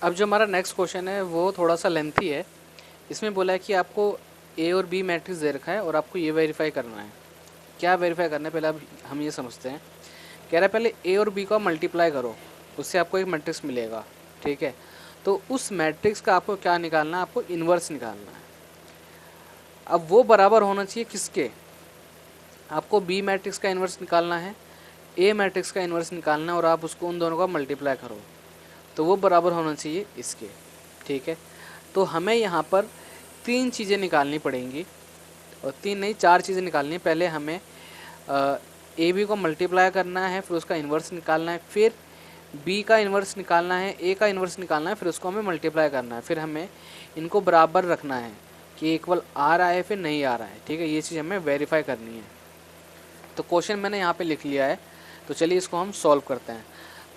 अब जो हमारा नेक्स्ट क्वेश्चन है वो थोड़ा सा लेंथी है। इसमें बोला है कि आपको ए और बी मैट्रिक्स दे रखा है और आपको ये वेरीफाई करना है। क्या वेरीफाई करना है पहले अब हम ये समझते हैं। कह रहा है पहले ए और बी को मल्टीप्लाई करो, उससे आपको एक मैट्रिक्स मिलेगा। ठीक है, तो उस मैट्रिक्स का आपको क्या निकालना है, आपको इन्वर्स निकालना है। अब वो बराबर होना चाहिए किसके, आपको बी मैट्रिक्स का इन्वर्स निकालना है, ए मैट्रिक्स का इन्वर्स निकालना है, और आप उसको उन दोनों का मल्टीप्लाई करो तो वो बराबर होना चाहिए इसके। ठीक है, तो हमें यहाँ पर तीन चीज़ें निकालनी पड़ेंगी, और तीन नहीं चार चीज़ें निकालनी है। पहले हमें ए बी को मल्टीप्लाई करना है, फिर उसका इन्वर्स निकालना है, फिर बी का इन्वर्स निकालना है, ए का इन्वर्स निकालना है, फिर उसको हमें मल्टीप्लाई करना है, फिर हमें इनको बराबर रखना है कि इक्वल आ रहा है फिर नहीं आ रहा है। ठीक है, ये चीज़ हमें वेरीफाई करनी है। तो क्वेश्चन मैंने यहाँ पे लिख लिया है, तो चलिए इसको हम सॉल्व करते हैं।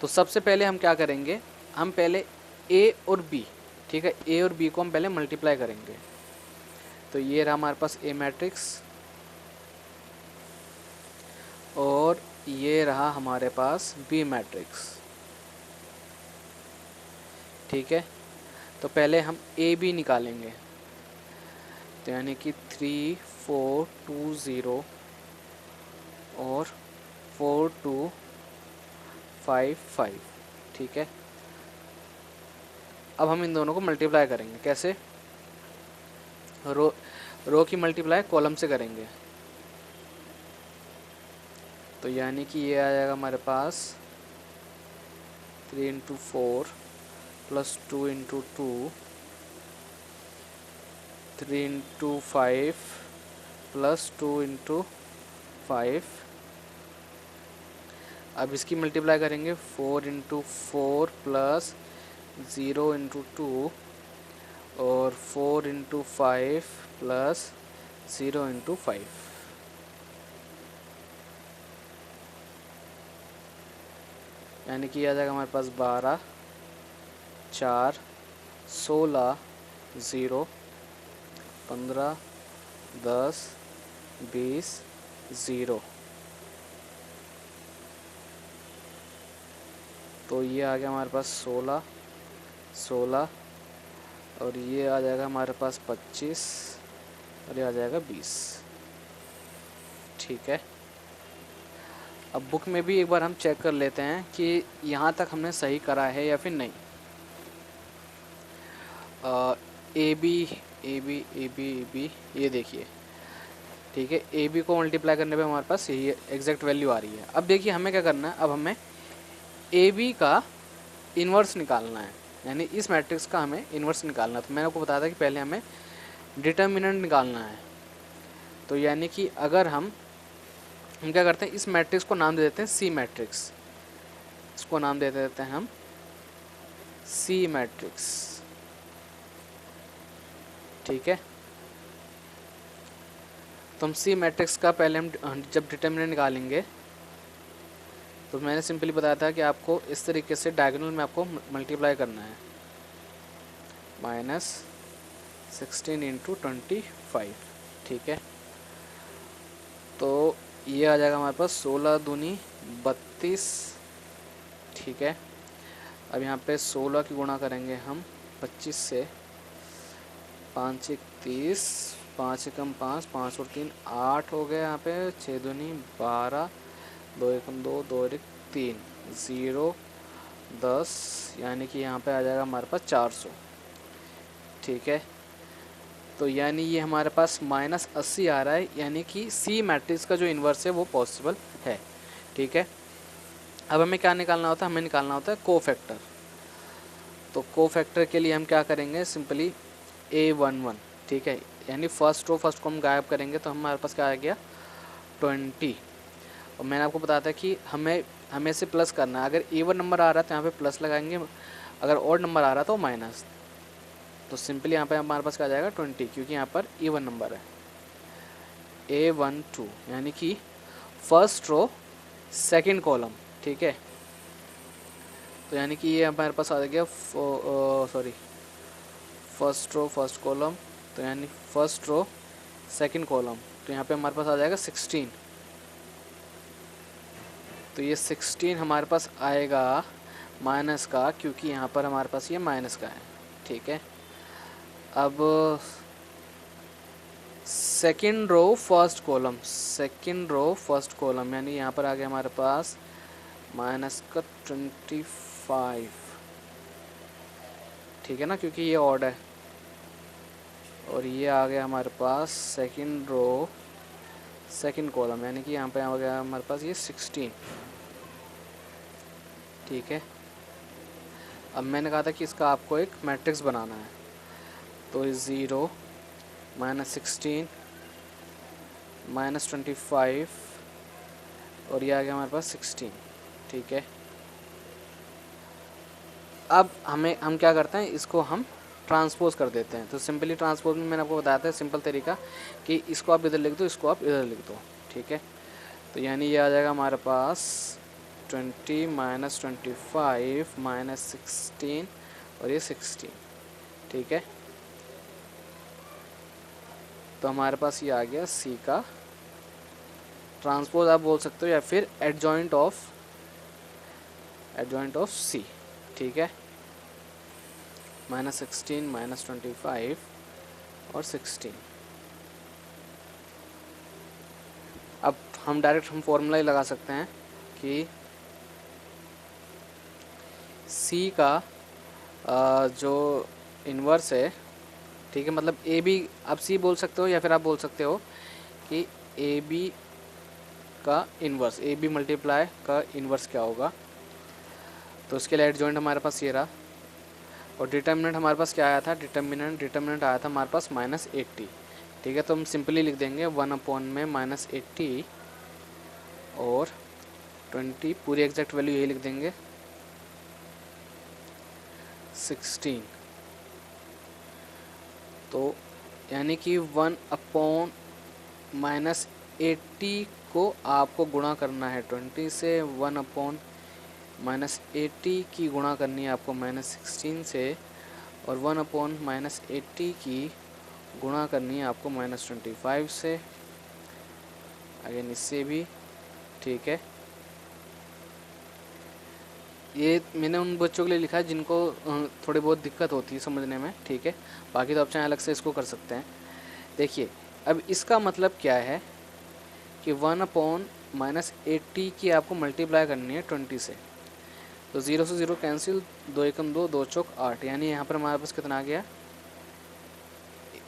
तो सबसे पहले हम क्या करेंगे, हम पहले ए और बी, ठीक है, ए और बी को हम पहले मल्टीप्लाई करेंगे। तो ये रहा हमारे पास ए मैट्रिक्स, और ये रहा हमारे पास बी मैट्रिक्स। ठीक है, तो पहले हम ए बी निकालेंगे, तो यानी कि 3 4 2 0 और 4 2 5 5। ठीक है, अब हम इन दोनों को मल्टीप्लाई करेंगे। कैसे, रो की मल्टीप्लाई कॉलम से करेंगे। तो यानी कि ये आ जाएगा हमारे पास 3 × 4 + 2 × 2 3 × 5 + 2 × 5। अब इसकी मल्टीप्लाई करेंगे 4 × 4 + 0 × 2 और 4 × 5 + 0 × 5। यानी कि आ जाएगा हमारे पास 12 4 16 0 15 10 20 0। तो ये आ गया हमारे पास 16 16, और ये आ जाएगा हमारे पास 25, और ये आ जाएगा 20। ठीक है, अब बुक में भी एक बार हम चेक कर लेते हैं कि यहाँ तक हमने सही करा है या फिर नहीं। ए बी ये देखिए। ठीक है, ए बी को मल्टीप्लाई करने पे हमारे पास यही एग्जैक्ट वैल्यू आ रही है। अब देखिए हमें क्या करना है, अब हमें ए बी का इन्वर्स निकालना है, यानी इस मैट्रिक्स का हमें इन्वर्स निकालना है। तो मैंने आपको बताया था कि पहले हमें डिटर्मिनेंट निकालना है। तो यानी कि अगर हम क्या करते हैं, इस मैट्रिक्स को नाम दे देते हैं सी मैट्रिक्स, इसको नाम दे देते हैं हम सी मैट्रिक्स। ठीक है, तो हम सी मैट्रिक्स का पहले हम जब डिटर्मिनेंट निकालेंगे, तो मैंने सिंपली बताया था कि आपको इस तरीके से डायगोनल में आपको मल्टीप्लाई करना है, -16 × 25। ठीक है, तो ये आ जाएगा हमारे पास 16 दूनी 32। ठीक है, अब यहाँ पे 16 की गुणा करेंगे हम 25 से, 5 × 30, 5 × 5, 5 और 3 8 हो गए। यहाँ पे 6 दूनी 12, 2 × 2, 2 × 3 0 10, यानी कि यहाँ पे आ जाएगा हमारे पास 400। ठीक है, तो यानी ये हमारे पास -80 आ रहा है, यानी कि सी मैट्रिक्स का जो इन्वर्स है वो पॉसिबल है। ठीक है, अब हमें क्या निकालना होता है, हमें निकालना होता है कोफैक्टर। तो कोफैक्टर के लिए हम क्या करेंगे, सिंपली A11। ठीक है, यानी फर्स्ट रो फर्स्ट को हम गायब करेंगे, तो हमारे पास क्या आ गया 20। और मैंने आपको बताया था कि हमें से प्लस करना है। अगर इवन नंबर आ रहा है तो यहाँ पे प्लस लगाएंगे, अगर ऑड नंबर आ रहा है तो माइनस। तो सिंपली यहाँ पे हमारे पास क्या आ जाएगा 20, क्योंकि यहाँ पर इवन नंबर है। A12 यानी कि फर्स्ट रो सेकंड कॉलम। ठीक है, तो यानी कि ये हमारे पास आ गया फर्स्ट रो फर्स्ट कॉलम, तो यानी फर्स्ट रो सेकंड कॉलम, तो यहाँ पे हमारे पास आ जाएगा 16। तो ये 16 हमारे पास आएगा माइनस का, क्योंकि यहाँ पर हमारे पास ये माइनस का है, ठीक है। अब second row first column, second row first column, यानी यहाँ पर आ गया हमारे पास माइनस का 25, ठीक है ना, क्योंकि ये ऑड है। और ये आ गया हमारे पास सेकंड रो सेकंड कॉलम, यानी कि यहाँ पे आ गया हमारे पास ये 16, ठीक है। अब मैंने कहा था कि इसका आपको एक मैट्रिक्स बनाना है, तो 0 -16 -25 और ये आ गया हमारे पास 16, ठीक है। अब हम क्या करते हैं, इसको हम ट्रांसपोज कर देते हैं। तो सिंपली ट्रांसपोज में मैंने आपको बताया था सिंपल तरीका कि इसको आप इधर लिख दो, इसको आप इधर लिख दो, ठीक है। तो यानी ये आ जाएगा हमारे पास 20 -25 -16 और ये 16, ठीक है। तो हमारे पास ये आ गया सी का ट्रांसपोज आप बोल सकते हो, या फिर एडजॉइंट ऑफ सी, ठीक है। -16 -25 और 16। अब हम डायरेक्ट फॉर्मूला ही लगा सकते हैं कि सी का जो इन्वर्स है, ठीक है, मतलब ए बी, आप सी बोल सकते हो या फिर आप बोल सकते हो कि ए बी का इन्वर्स, ए बी मल्टीप्लाई का इन्वर्स क्या होगा। तो उसके लिए एडजॉइंट हमारे पास ये रहा, और डिटर्मिनेंट हमारे पास क्या आया था, डिटर्मिनेंट आया था हमारे पास -80, ठीक है। तो हम सिंपली लिख देंगे 1 में -80 और 20, पूरी एग्जैक्ट वैल्यू यही लिख देंगे 16। तो यानी कि 1 -80 को आपको गुणा करना है 20 से, 1 -80 की गुणा करनी है आपको -16 से, और 1 -80 की गुणा करनी है आपको -25 से, अगेन इससे भी, ठीक है। ये मैंने उन बच्चों के लिए लिखा है जिनको थोड़ी बहुत दिक्कत होती है समझने में, ठीक है। बाकी तो आप चाहे अलग से इसको कर सकते हैं। देखिए अब इसका मतलब क्या है कि 1 -80 की आपको मल्टीप्लाई करनी है 20 से, तो 0 से 0 कैंसिल, 2 एकम 2, 2 चौक 8, यानी यहाँ पर हमारे पास कितना आ गया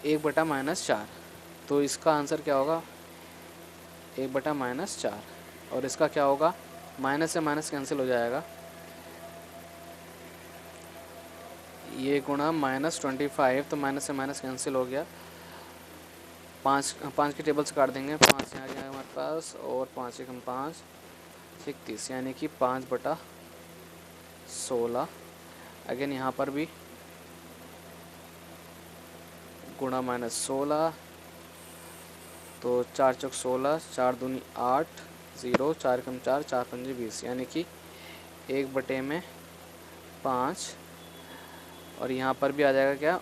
1/-4। तो इसका आंसर क्या होगा 1/-4, और इसका क्या होगा, माइनस से माइनस कैंसिल हो जाएगा, ये गुणा -25, तो माइनस से माइनस कैंसिल हो गया, 5 के टेबल से काट देंगे, 5 यहाँ आ गया हमारे पास, और 5 एकम 5, 31, यानी कि 5/16। अगेन यहाँ पर भी गुणा -16, तो 4 चौक 16, 4 दूनी 8, 0, 4 कम 4, 4 पंजे 20, यानी कि 1/5, और यहाँ पर भी आ जाएगा क्या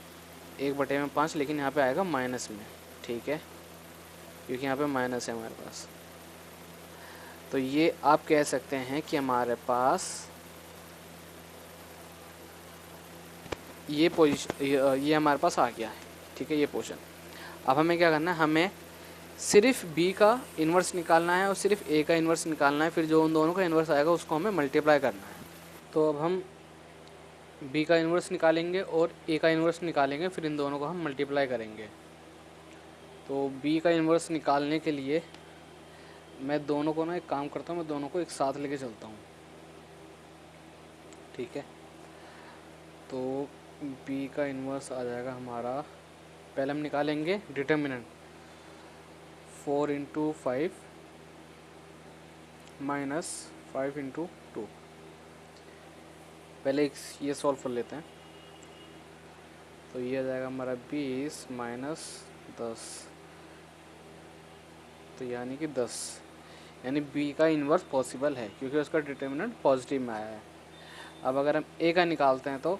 1/5, लेकिन यहाँ पे आएगा माइनस में, ठीक है, क्योंकि यहाँ पे माइनस है हमारे पास। तो ये आप कह सकते हैं कि हमारे पास ये पोजीशन, ये हमारे पास आ गया है, ठीक है, ये पोर्शन। अब हमें क्या करना है, हमें सिर्फ बी का इन्वर्स निकालना है और सिर्फ ए का इन्वर्स निकालना है, फिर जो उन दोनों का इन्वर्स आएगा उसको हमें मल्टीप्लाई करना है। तो अब हम बी का इन्वर्स निकालेंगे और ए का इन्वर्स निकालेंगे, फिर इन दोनों को हम मल्टीप्लाई करेंगे। तो बी का इन्वर्स निकालने के लिए मैं दोनों को ना एक काम करता हूँ, मैं दोनों को एक साथ लेके चलता हूँ, ठीक है। तो बी का इन्वर्स आ जाएगा हमारा, पहले हम निकालेंगे डिटर्मिनेंट, 4 × 5 -5 × 2, पहले ये सॉल्व कर लेते हैं। तो ये आ जाएगा हमारा 20 - 10, तो यानी कि 10, यानी बी का इन्वर्स पॉसिबल है क्योंकि उसका डिटर्मिनेंट पॉजिटिव में आया है। अब अगर हम ए का निकालते हैं तो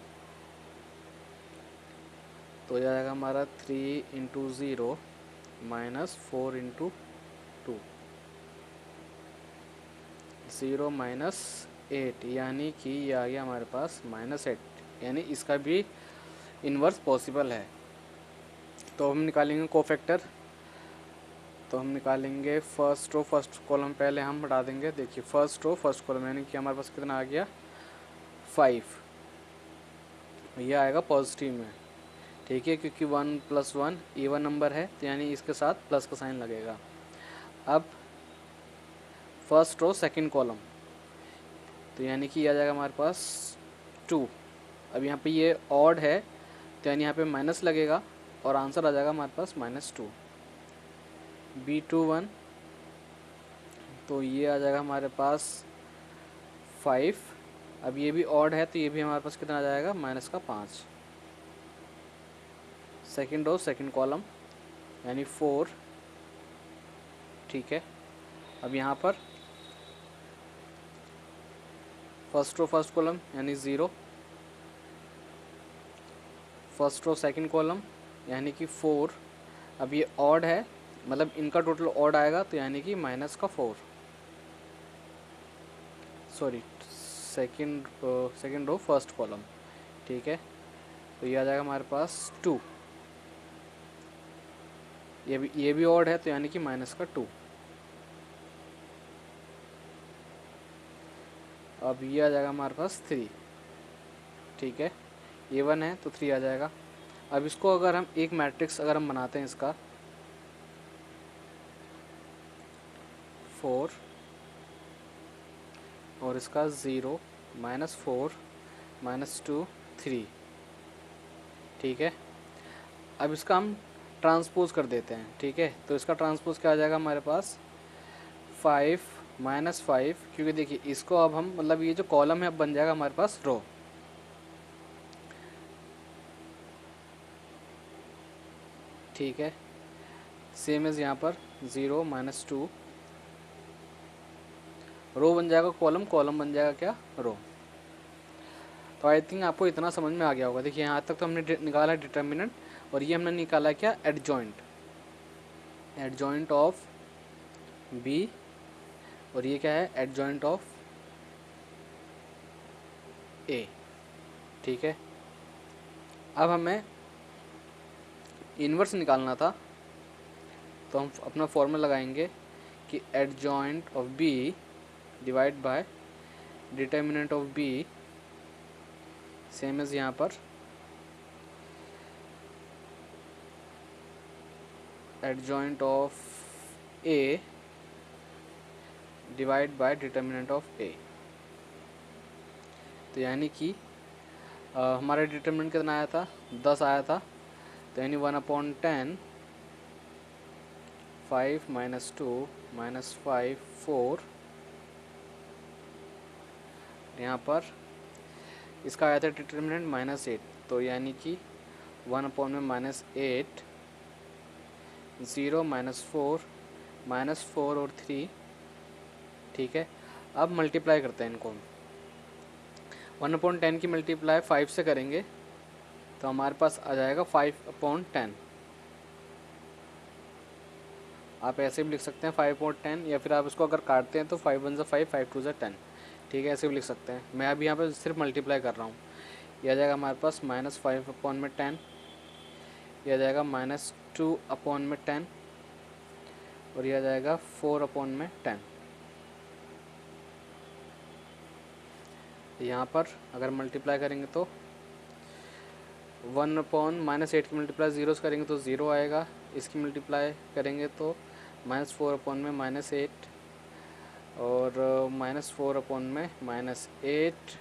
यह जाएगा हमारा 3 × 0 -4 × 2, 0 - 8, यानी कि ये आ गया हमारे पास -8, यानी इसका भी इन्वर्स पॉसिबल है। तो हम निकालेंगे कोफैक्टर। तो हम निकालेंगे फर्स्ट रो फर्स्ट कॉलम, पहले हम हटा देंगे। देखिए फर्स्ट रो फर्स्ट कॉलम, यानी कि हमारे पास कितना आ गया 5, ये आएगा पॉजिटिव में, ठीक है, क्योंकि 1 + 1 इवन नंबर है, तो यानी इसके साथ प्लस का साइन लगेगा। अब फर्स्ट रो सेकंड कॉलम, तो यानी कि आ जाएगा हमारे पास 2। अब यहाँ पे ये ऑड है, तो यानी यहाँ पे माइनस लगेगा और आंसर आ जाएगा हमारे पास -2। B21, तो ये आ जाएगा हमारे पास 5। अब ये भी ऑड है, तो ये भी हमारे पास कितना आ जाएगा -5। सेकंड रो सेकंड कॉलम यानी 4, ठीक है। अब यहाँ पर फर्स्ट रो फर्स्ट कॉलम यानी 0, फर्स्ट रो सेकंड कॉलम यानी कि 4। अब ये ऑड है, मतलब इनका टोटल ऑड आएगा, तो यानी कि -4, sorry second row first column, ठीक है। तो ये आ जाएगा हमारे पास 2, ये भी ऑड है, तो यानी कि -2। अब ये आ जाएगा हमारे पास 3, ठीक है, ये 1 है तो 3 आ जाएगा। अब इसको अगर हम एक मैट्रिक्स अगर हम बनाते हैं इसका 4 और इसका 0 -4 -2 3, ठीक है। अब इसका हम ट्रांसपोज कर देते हैं, ठीक है। तो इसका ट्रांसपोज क्या आ जाएगा हमारे पास 5 -5, क्योंकि देखिए इसको अब हम मतलब ये जो कॉलम है अब बन जाएगा हमारे पास रो, ठीक है। सेम एज यहाँ पर 0 -2 रो बन जाएगा कॉलम, कॉलम बन जाएगा क्या रो। तो आई थिंक आपको इतना समझ में आ गया होगा। देखिए यहाँ तक तो हमने निकाला है डिटर्मिनेंट, और ये हमने निकाला है क्या एडजॉइंट, एडजॉइंट ऑफ बी, और ये क्या है एडजॉइंट ऑफ ए, ठीक है। अब हमें इन्वर्स निकालना था, तो हम अपना फॉर्मूला लगाएंगे कि adjoint of B divide by determinant of B, same as यहाँ पर adjoint of A divide by determinant of A. तो यानी कि हमारा डिटर्मिनेंट कितना आया था 10 आया था, तो यानी 1/10 5 -2 -5 4, यहाँ पर इसका आया था डिटर्मिनेंट -8, तो यानी कि 1/8 0 -4 और 3, ठीक है। अब मल्टीप्लाई करते हैं इनको, 1/10 की मल्टीप्लाई 5 से करेंगे तो हमारे पास आ जाएगा 5/10। आप ऐसे भी लिख सकते हैं 5/10, या फिर आप इसको अगर काटते हैं तो 5 1 5 5 2 10, ठीक है, ऐसे भी लिख सकते हैं। मैं अभी यहाँ पे सिर्फ मल्टीप्लाई कर रहा हूँ। यह आ जाएगा हमारे पास -5/10, यह आ जाएगा -2/10, और यह आ जाएगा 4/10। यहाँ पर अगर मल्टीप्लाई करेंगे तो 1/-8 की मल्टीप्लाई ज़ीरो से करेंगे तो 0 आएगा, इसकी मल्टीप्लाई करेंगे तो -4/8 और -4/8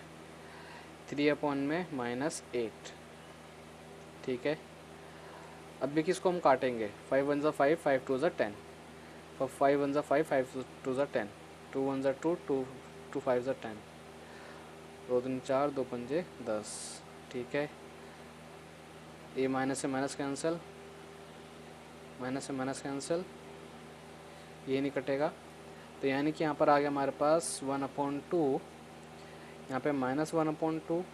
3/8, ठीक है। अब भी किसको हम काटेंगे 5 1 5 5 2 10, 5 1 5 5 2 10, 2 1 2 2 5 10, 2 3 4 2 5 10, ठीक है। ये माइनस से माइनस कैंसिल, माइनस से माइनस कैंसिल, ये नहीं कटेगा, तो यानी कि यहाँ पर आ गया हमारे पास 1/2, यहाँ पे -1/2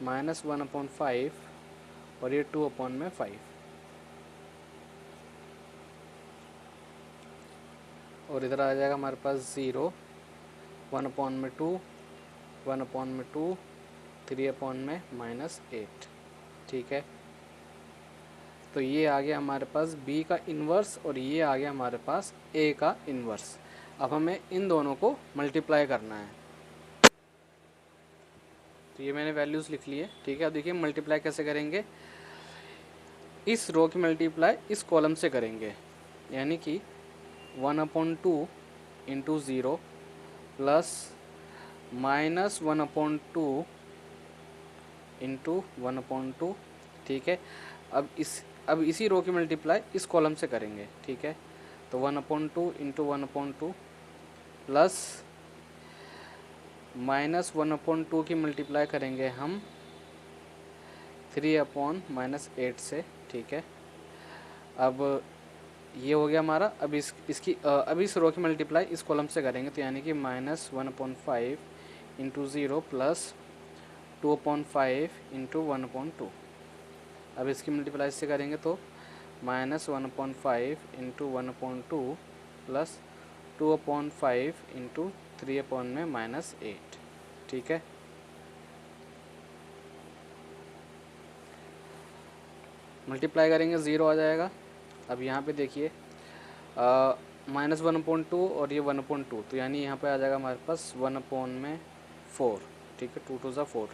-1/5 और ये 2/5, और इधर आ जाएगा हमारे पास 0 1/2 1/2, 3/-8, ठीक है। तो ये आ गया हमारे पास b का इन्वर्स और ये आ गया हमारे पास a का इन्वर्स। अब हमें इन दोनों को मल्टीप्लाई करना है। तो ये मैंने वैल्यूज़ लिख ली है, ठीक है। अब देखिए मल्टीप्लाई कैसे करेंगे, इस रो की मल्टीप्लाई इस कॉलम से करेंगे, यानी कि 1/2 इंटू 0 प्लस -1/2 इंटू 1/2, ठीक है। अब इसी रो की मल्टीप्लाई इस कॉलम से करेंगे, ठीक है। तो 1/2 इंटू 1/2 प्लस -1/2 की मल्टीप्लाई करेंगे हम 3/-8 से, ठीक है। अब ये हो गया हमारा। अब अब इस रो की मल्टीप्लाई इस कॉलम से करेंगे, तो यानी कि -1/5 इंटू 0 प्लस 2/5 इंटू 1/2। अब इसकी मल्टीप्लाई से करेंगे तो -1/5 इंटू 1/2 प्लस 2/5 इंटू 3/-8, ठीक है। मल्टीप्लाई करेंगे 0 आ जाएगा। अब यहाँ पे देखिए -1/2 और ये 1/2, तो यानी यहाँ पे आ जाएगा हमारे पास 1/4, ठीक है। 2 2 4,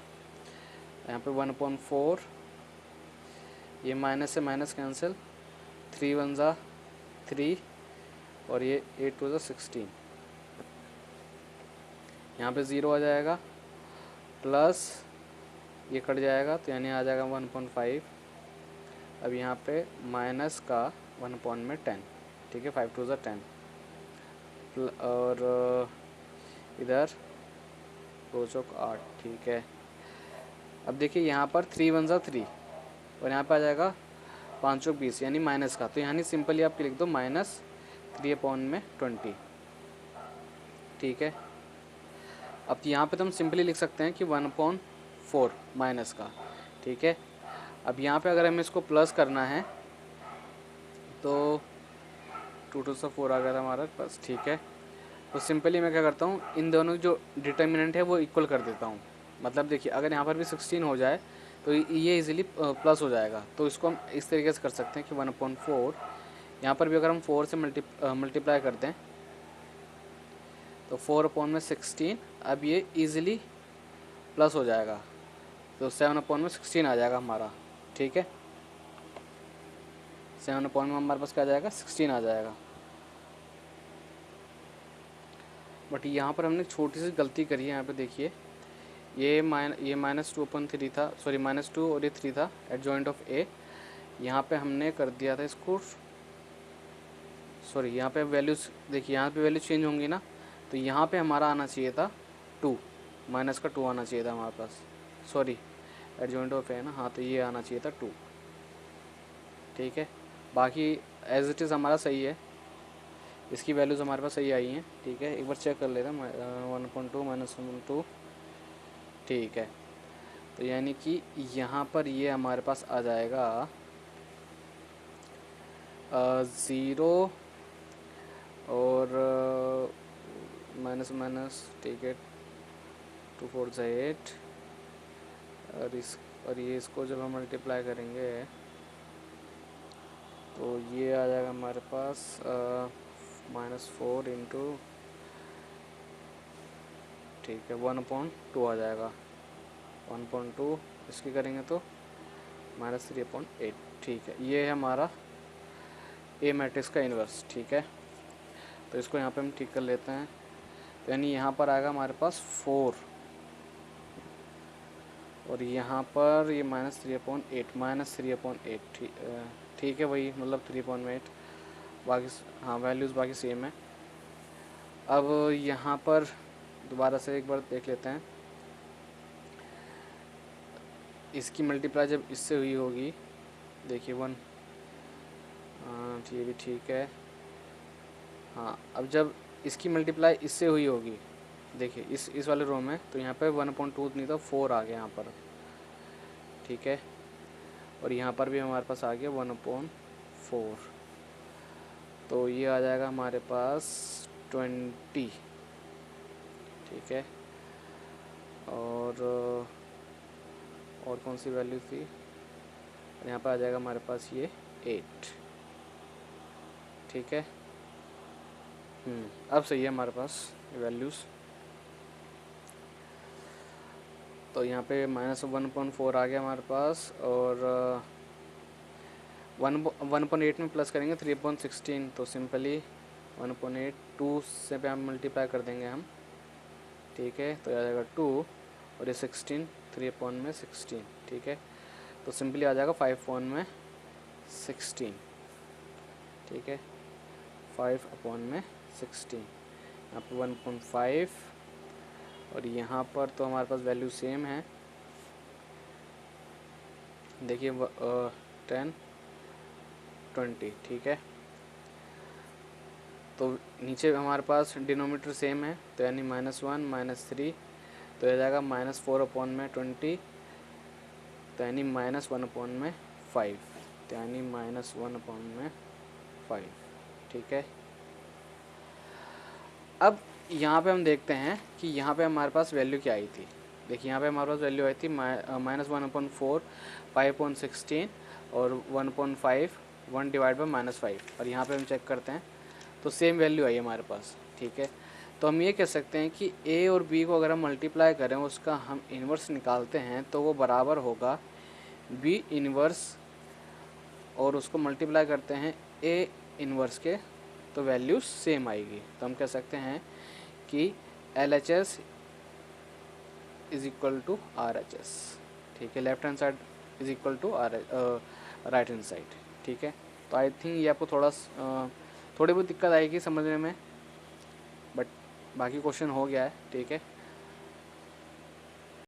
यहाँ पे 1/4, ये माइनस से माइनस कैंसिल, 3 1 3 और ये 8 2 16, यहाँ पे 0 आ जाएगा प्लस ये कट जाएगा, तो यानी आ जाएगा 1/5। अब यहाँ पे माइनस का 1/10, ठीक है। 5 2 10 और इधर 2 चौक 8, ठीक है। अब देखिए यहाँ पर 3 1 3 और यहाँ पे आ जाएगा 5 चौक 20, यानी माइनस का, तो यानी सिंपली आप लिख दो -3/20, ठीक है। अब यहाँ पे तो हम सिंपली लिख सकते हैं कि 1/4 माइनस का, ठीक है। अब यहाँ पे अगर हमें इसको प्लस करना है तो 2 2 4 आ गया था हमारे पास, ठीक है। तो सिंपली मैं क्या करता हूँ, इन दोनों जो डिटर्मिनेंट है वो इक्वल कर देता हूँ। मतलब देखिए अगर यहाँ पर भी 16 हो जाए तो ये इजीली प्लस हो जाएगा। तो इसको हम इस तरीके से कर सकते हैं कि 1/4, यहाँ पर भी अगर हम 4 से मल्टीप्लाई कर दें तो 4/16, अब ये इजीली प्लस हो जाएगा, तो 7/16 आ जाएगा हमारा, ठीक है। 7 में हमारे पास क्या आ जाएगा, 16 आ जाएगा। बट यहाँ पर हमने एक छोटी सी गलती करी है। यहाँ पे देखिए ये -2/3 था, सॉरी -2 और ये 3 था एडजॉइंट ऑफ ए। यहाँ पे हमने कर दिया था इसको, सॉरी यहाँ पे वैल्यूज देखिए, यहाँ पे वैल्यू चेंज होंगी ना, तो यहाँ पे हमारा आना चाहिए था 2, माइनस का 2 आना चाहिए था हमारे पास, सॉरी एडजॉइंट ऑफ ए है ना, हाँ, तो ये आना चाहिए था 2, ठीक है। बाकी एज इट इज़ हमारा सही है, इसकी वैल्यूज़ हमारे पास सही आई हैं, ठीक है। एक बार चेक कर लेते हैं, 1/2 -1/2, ठीक है। तो यानी कि यहाँ पर ये हमारे पास आ जाएगा 0 और माइनस माइनस, ठीक है। 2 4 8 और ये इसको जब हम मल्टीप्लाई करेंगे तो ये आ जाएगा हमारे पास -4 इंटू, ठीक है, 1/2 आ जाएगा। 1/2 इसकी करेंगे तो -3/8, ठीक है। ये है हमारा ए मैट्रिक्स का इन्वर्स, ठीक है। तो इसको यहाँ पे हम ठीक कर लेते हैं, तो यानी यहाँ पर आएगा हमारे पास 4 और यहाँ पर ये -3/8, ठीक है, वही मतलब 3/8, बाकी हाँ वैल्यूज़ बाकी सेम है। अब यहाँ पर दोबारा से एक बार देख लेते हैं, इसकी मल्टीप्लाई जब इससे हुई होगी, देखिए 1, ये भी ठीक है, हाँ। अब जब इसकी मल्टीप्लाई इससे हुई होगी, देखिए इस वाले रो में, तो यहाँ पे 1/2 नहीं था, 4 आ गया यहाँ पर, ठीक है। और यहाँ पर भी हमारे पास आ गया 1/4, तो ये आ जाएगा हमारे पास 20, ठीक है। और कौन सी वैल्यू थी, यहाँ पर आ जाएगा हमारे पास ये 8। ठीक है, अब सही है हमारे पास वैल्यूज़। तो यहाँ पे -1.4 आ गया हमारे पास, और 1.8 में प्लस करेंगे 3.16, तो सिंपली 1.8 2 से पे हम मल्टीप्लाई कर देंगे हम। ठीक है, तो आ जाएगा 2 और ये 16, 3/16। ठीक है, तो सिंपली आ जाएगा 5/16। ठीक है, 5/16, यहाँ पे 1.5, और यहाँ पर तो हमारे पास वैल्यू सेम है। देखिए 10 20। ठीक है, तो नीचे हमारे पास डिनोमीटर सेम है, तो यानी -1 -3, तो यह जाएगा -4/20, तो यानी -1/5, तो यानी -1/5। ठीक है, अब यहाँ पे हम देखते हैं कि यहाँ पे हमारे पास वैल्यू क्या आई थी। देखिए यहाँ पे हमारे पास वैल्यू आई थी -1/4, 5.16 और 1.5, 1/-5, और यहाँ पे हम चेक करते हैं तो सेम वैल्यू आई हमारे पास। ठीक है, तो हम ये कह सकते हैं कि a और b को अगर हम मल्टीप्लाई करें, उसका हम इन्वर्स निकालते हैं, तो वो बराबर होगा b इन्वर्स, और उसको मल्टीप्लाई करते हैं a इन्वर्स के, तो वैल्यू सेम आएगी। तो हम कह सकते हैं कि LHS is equal to RHS। ठीक है, left hand side is equal to right hand side. ठीक है, तो आई थिंक ये आपको थोड़ी बहुत दिक्कत आएगी समझने में, बट बाकी क्वेश्चन हो गया है। ठीक है।